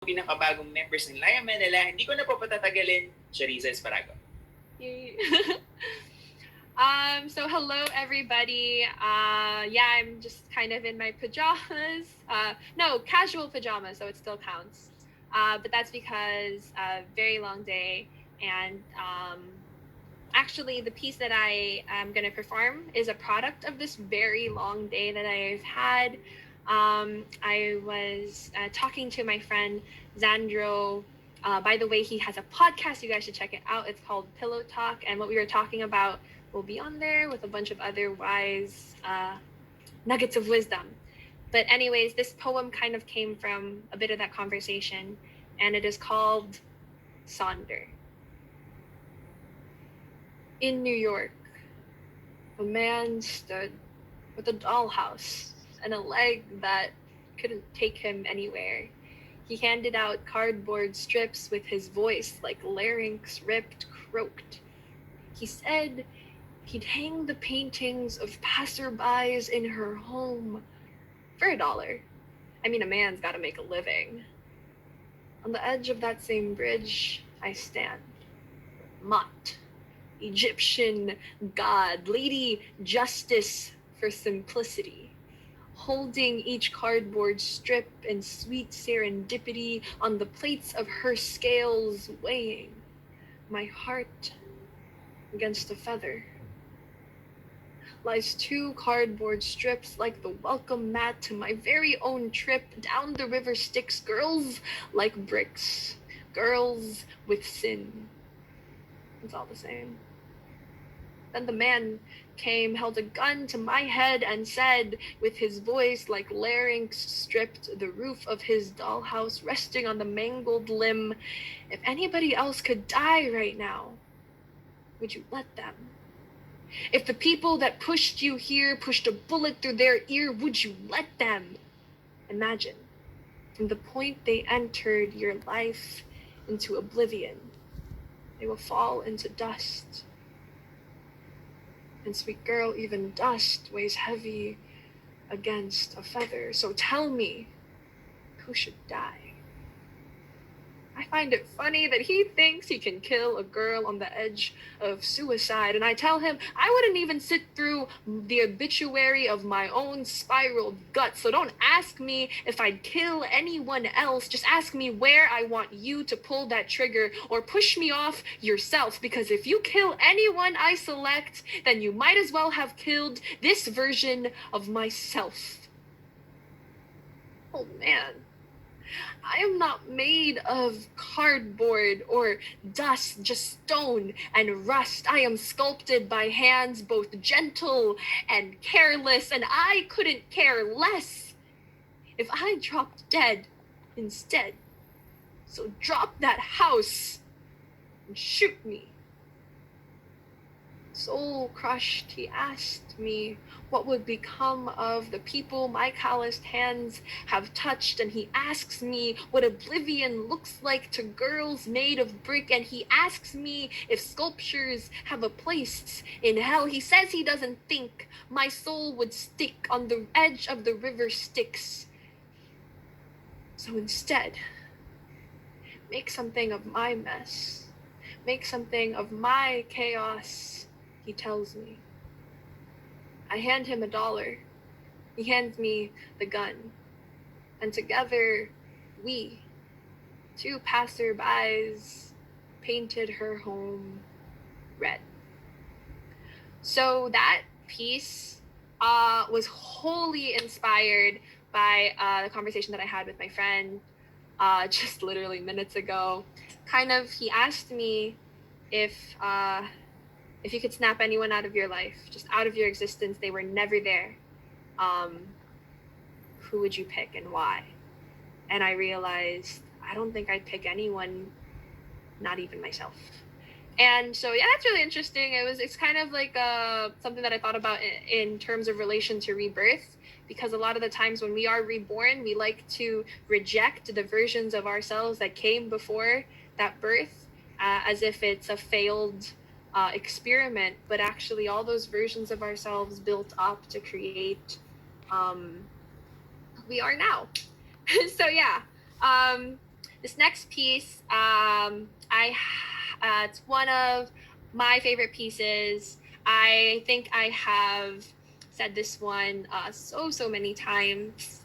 pinakabagong members ng Laya Manila. Hindi ko na po patatagalin, Charyzah Esparago. Yay. So hello everybody. Yeah, I'm just kind of in my pajamas. No, casual pajamas, so it still counts. But that's because a very long day, and actually the piece that I am going to perform is a product of this very long day that I've had. I was talking to my friend Zandro. By the way, he has a podcast. You guys should check it out. It's called Pillow Talk, and what we were talking about will be on there with a bunch of other wise nuggets of wisdom. But anyways, this poem kind of came from a bit of that conversation, and it is called Sonder. In New York, a man stood with a dollhouse and a leg that couldn't take him anywhere. He handed out cardboard strips with his voice like larynx ripped croaked. He said he'd hang the paintings of passerbys in her home for $1. I mean, a man's got to make a living. On the edge of that same bridge, I stand. Mott, Egyptian god, Lady Justice for simplicity, holding each cardboard strip in sweet serendipity on the plates of her scales, weighing my heart against a feather. Lies 2 cardboard strips like the welcome mat to my very own trip down the river Styx. Girls like bricks, girls with sin. It's all the same. Then the man came, held a gun to my head, and said, with his voice like larynx stripped the roof of his dollhouse resting on the mangled limb, if anybody else could die right now, would you let them? If the people that pushed you here pushed a bullet through their ear, would you let them? Imagine, from the point they entered your life into oblivion, they will fall into dust. And sweet girl, even dust weighs heavy against a feather. So tell me, who should die? I find it funny that he thinks he can kill a girl on the edge of suicide, and I tell him I wouldn't even sit through the obituary of my own spiraled guts, so don't ask me if I'd kill anyone else, just ask me where I want you to pull that trigger, or push me off yourself, because if you kill anyone I select, then you might as well have killed this version of myself. Oh man. I am not made of cardboard or dust, just stone and rust. I am sculpted by hands both gentle and careless, and I couldn't care less if I dropped dead instead. So drop that house and shoot me. Soul crushed, he asked me what would become of the people my calloused hands have touched, and he asks me what oblivion looks like to girls made of brick, and he asks me if sculptures have a place in hell. He says he doesn't think my soul would stick on the edge of the river Styx. So instead, make something of my mess. Make something of my chaos, he tells me. I hand him $1. He hands me the gun. And together, we, 2 passerbys, painted her home red. So that piece was wholly inspired by the conversation that I had with my friend just literally minutes ago. He asked me if you could snap anyone out of your life, just out of your existence, they were never there, who would you pick and why? And I realized I don't think I'd pick anyone, not even myself. And so, yeah, that's really interesting. It's kind of like something that I thought about in terms of relation to rebirth, because a lot of the times when we are reborn, we like to reject the versions of ourselves that came before that birth, as if it's a failed experiment, but actually all those versions of ourselves built up to create who we are now. So yeah, This next piece, it's one of my favorite pieces. I think I have said this one so many times.